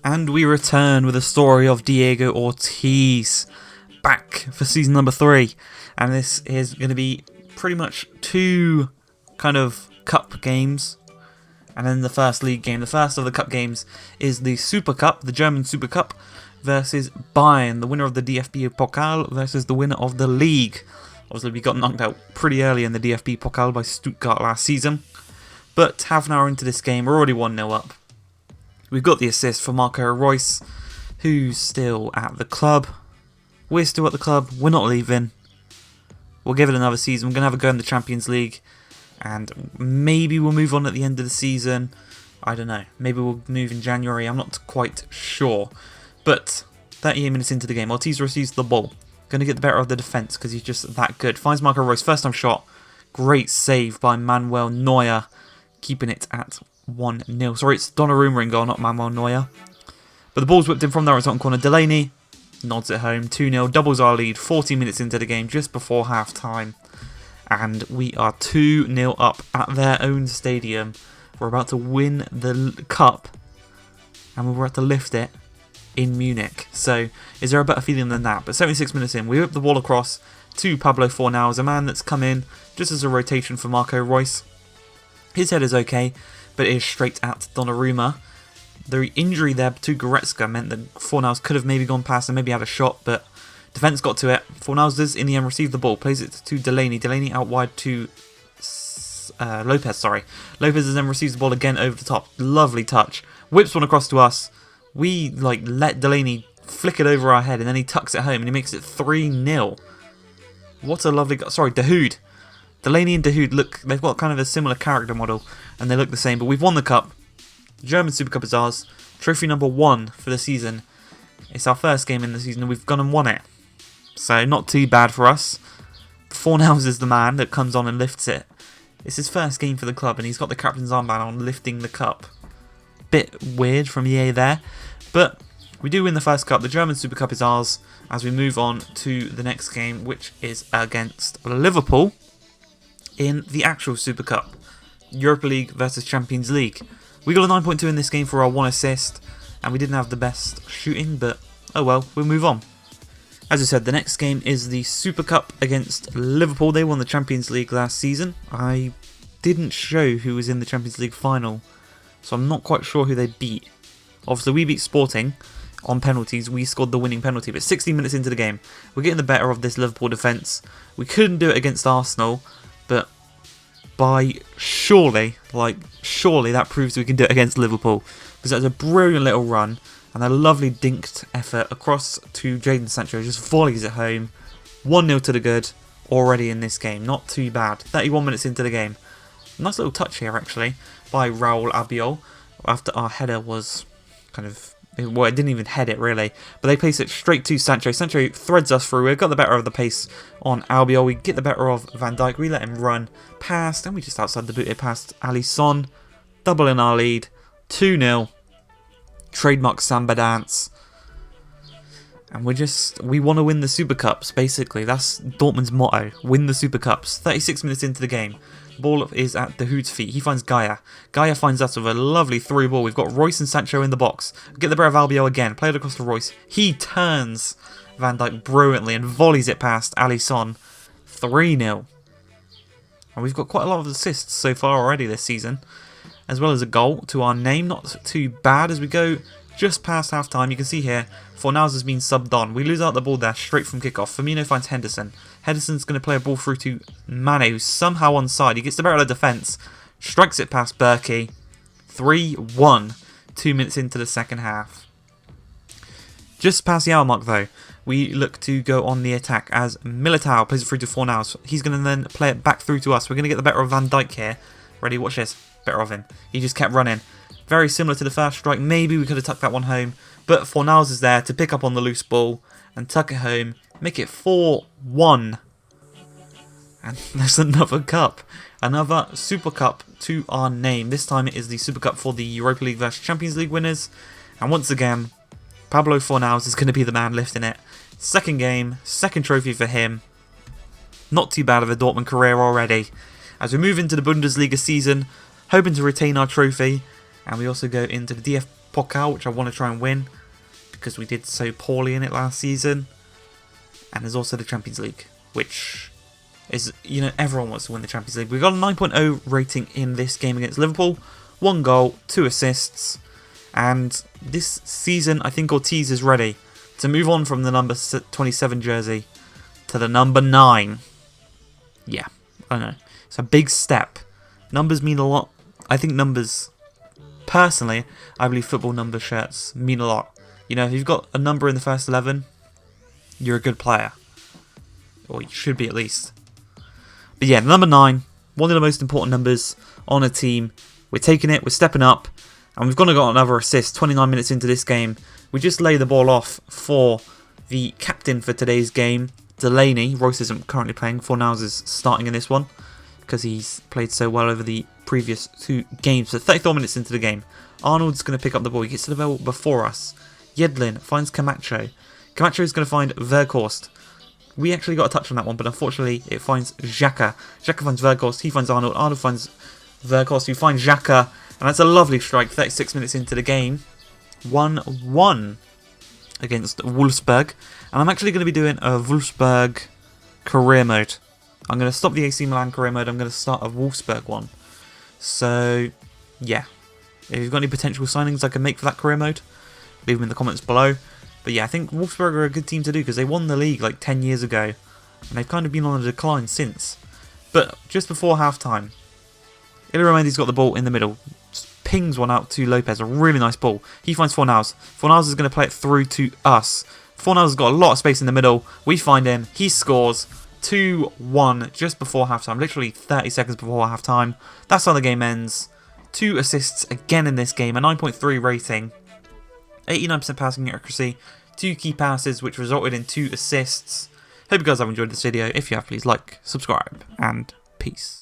And we return with the story of Diego Ortiz, back for season number 3. And this is going to be pretty much 2 kind of cup games. And then the first league game. The first of the cup games is the Super Cup, the German Super Cup, versus Bayern, the winner of the DFB Pokal versus the winner of the league. Obviously, we got knocked out pretty early in the DFB Pokal by Stuttgart last season. But half an hour into this game, we're already 1-0 up. We've got the assist for Marco Reus, who's still at the club. We're still at the club. We're not leaving. We'll give it another season. We're going to have a go in the Champions League. And maybe we'll move on at the end of the season. I don't know. Maybe we'll move in January. I'm not quite sure. But 38 minutes into the game, Ortiz receives the ball. Going to get the better of the defence because he's just that good. Finds Marco Reus. First time shot. Great save by Manuel Neuer. Keeping it at 1-0. Sorry, it's Donnarumma in goal, not Manuel Neuer. But the ball's whipped in from the horizontal corner. Delaney nods it home. 2-0. Doubles our lead. 40 minutes into the game, just before half time. And we are 2-0 up at their own stadium. We're about to win the cup. And we're about to lift it in Munich. So, is there a better feeling than that? But 76 minutes in, we whip the ball across to Pablo Fornals, a man that's come in just as a rotation for Marco Reus. His head is okay, but it is straight at Donnarumma. The injury there to Goretzka meant that Fornals could have maybe gone past and maybe had a shot, but defence got to it. Fornals does in the end receive the ball, plays it to Delaney. Delaney out wide to Lopez, sorry. Lopez then receives the ball again over the top. Lovely touch. Whips one across to us. We let Delaney flick it over our head and then he tucks it home and he makes it 3-0. What a lovely... Sorry, Dahoud. Delaney and Dahoud they've got kind of a similar character model and they look the same, but we've won the cup. The German Super Cup is ours. Trophy number 1 for the season. It's our first game in the season and we've gone and won it. So not too bad for us. Fornals is the man that comes on and lifts it. It's his first game for the club and he's got the captain's armband on lifting the cup. Bit weird from EA there, but we do win the first cup. The German Super Cup is ours as we move on to the next game, which is against Liverpool in the actual Super Cup. Europa League versus Champions League. We got a 9.2 in this game for our 1 assist, and we didn't have the best shooting, but oh well, we'll move on. As I said, the next game is the Super Cup against Liverpool. They won the Champions League last season. I didn't show who was in the Champions League final, so I'm not quite sure who they beat. Obviously, we beat Sporting on penalties. We scored the winning penalty, but 16 minutes into the game, we're getting the better of this Liverpool defence. We couldn't do it against Arsenal, but surely that proves we can do it against Liverpool, because that's a brilliant little run and a lovely dinked effort across to Jadon Sancho, just volleys it home. 1-0 to the good already in this game, not too bad. 31 minutes into the game. Nice little touch here actually by Raul Albiol after our header was kind of... Well, it didn't even head it really, but they place it straight to Sancho. Sancho threads us through. We've got the better of the pace on Albiol. We get the better of Van Dijk. We let him run past, and we just outside the boot it past Alisson. Double in our lead. 2-0. Trademark Samba dance. And we want to win the Super Cups, basically. That's Dortmund's motto. Win the Super Cups. 36 minutes into the game. Ball is at Dahoud's feet. He finds Gaia. Gaia finds us with a lovely through ball. We've got Reus and Sancho in the box. Get the better of Albiol again. Play it across to Reus. He turns Van Dijk brilliantly and volleys it past Alisson. 3-0. And we've got quite a lot of assists so far already this season, as well as a goal to our name. Not too bad as we go just past half time. You can see here, Fornals has been subbed on. We lose out the ball there straight from kickoff. Firmino finds Henderson. Henderson's going to play a ball through to Mane, who's somehow onside. He gets the better of the defence, strikes it past Berkey. 3-1, 2 minutes into the second half. Just past the hour mark though, we look to go on the attack as Militao plays it through to Fornals. He's going to then play it back through to us. We're going to get the better of Van Dijk here. Ready, watch this. Better of him. He just kept running. Very similar to the first strike. Maybe we could have tucked that one home, but Fornals is there to pick up on the loose ball and tuck it home. Make it 4-1. And there's another cup. Another Super Cup to our name. This time it is the Super Cup for the Europa League vs Champions League winners. And once again, Pablo Fornals is going to be the man lifting it. Second game, second trophy for him. Not too bad of a Dortmund career already. As we move into the Bundesliga season, hoping to retain our trophy. And we also go into the Pokal, which I want to try and win because we did so poorly in it last season. And there's also the Champions League, which is, you know, everyone wants to win the Champions League. We got a 9.0 rating in this game against Liverpool. 1 goal, 2 assists. And this season, I think Ortiz is ready to move on from the number 27 jersey to the number 9. Yeah, I know. It's a big step. Numbers mean a lot. I think numbers, personally, I believe football number shirts mean a lot. You know, if you've got a number in the first 11, you're a good player. Or you should be at least. But yeah, number 9, one of the most important numbers on a team. We're taking it, we're stepping up, and we've gone and got another assist 29 minutes into this game. We just lay the ball off for the captain for today's game, Delaney. Royce isn't currently playing. Fornals is starting in this one because he's played so well over the previous 2 games. So 34 minutes into the game, Arnold's going to pick up the ball. He gets to the ball before us. Yedlin finds Camacho. Camacho is going to find Verkhorst. We actually got a touch on that one, but unfortunately it finds Xhaka. Xhaka finds Verkhorst. He finds Arnold. Arnold finds Verkhorst, who finds Xhaka. And that's a lovely strike, 36 minutes into the game. 1-1 against Wolfsburg. And I'm actually going to be doing a Wolfsburg career mode. I'm going to stop the AC Milan career mode. I'm going to start a Wolfsburg one. So, yeah. If you've got any potential signings I can make for that career mode, leave them in the comments below. But yeah, I think Wolfsburg are a good team to do because they won the league like 10 years ago. And they've kind of been on a decline since. But just before half-time, Iliramendi's got the ball in the middle. Pings one out to Lopez. A really nice ball. He finds Fornals. Fornals is going to play it through to us. Fornals has got a lot of space in the middle. We find him. He scores 2-1 just before halftime. Literally 30 seconds before halftime. That's how the game ends. 2 assists again in this game. A 9.3 rating. 89% passing accuracy. 2 key passes which resulted in 2 assists. Hope you guys have enjoyed this video. If you have, please like, subscribe, and peace.